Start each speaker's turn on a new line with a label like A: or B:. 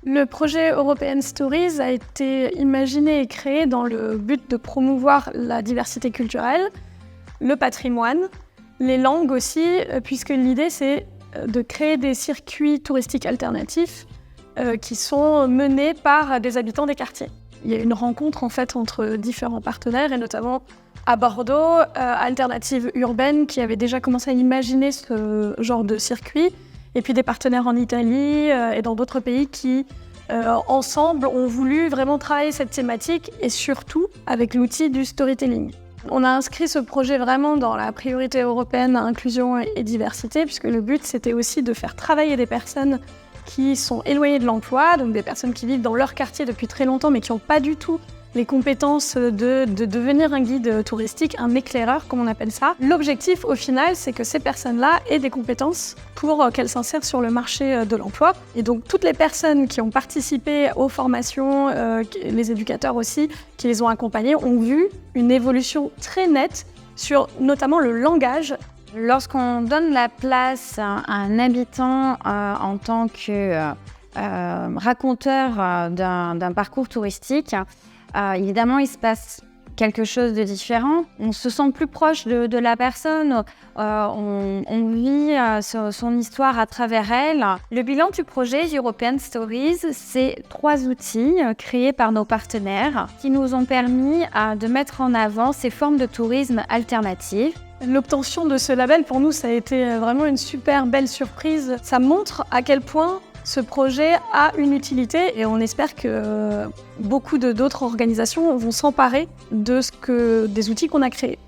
A: Le projet European Stories a été imaginé et créé dans le but de promouvoir la diversité culturelle, le patrimoine, les langues aussi, puisque l'idée c'est de créer des circuits touristiques alternatifs qui sont menés par des habitants des quartiers. Il y a une rencontre en fait entre différents partenaires et notamment à Bordeaux, Alternative Urbaine qui avait déjà commencé à imaginer ce genre de circuit et puis des partenaires en Italie et dans d'autres pays qui ensemble ont voulu vraiment travailler cette thématique et surtout avec l'outil du storytelling. On a inscrit ce projet vraiment dans la priorité européenne inclusion et diversité puisque le but c'était aussi de faire travailler des personnes qui sont éloignées de l'emploi, donc des personnes qui vivent dans leur quartier depuis très longtemps mais qui n'ont pas du tout les compétences de devenir un guide touristique, un éclaireur comme on appelle ça. L'objectif au final c'est que ces personnes-là aient des compétences pour qu'elles s'insèrent sur le marché de l'emploi. Et donc toutes les personnes qui ont participé aux formations, les éducateurs aussi, qui les ont accompagnés, ont vu une évolution très nette sur notamment le langage.
B: Lorsqu'on donne la place à un habitant en tant que raconteur d'un parcours touristique, évidemment, il se passe quelque chose de différent. On se sent plus proche de la personne, on vit son histoire à travers elle. Le bilan du projet European Stories, c'est 3 outils créés par nos partenaires qui nous ont permis de mettre en avant ces formes de tourisme alternatives.
A: L'obtention de ce label, pour nous, ça a été vraiment une super belle surprise. Ça montre à quel point ce projet a une utilité et on espère que beaucoup d'autres organisations vont s'emparer des outils qu'on a créés.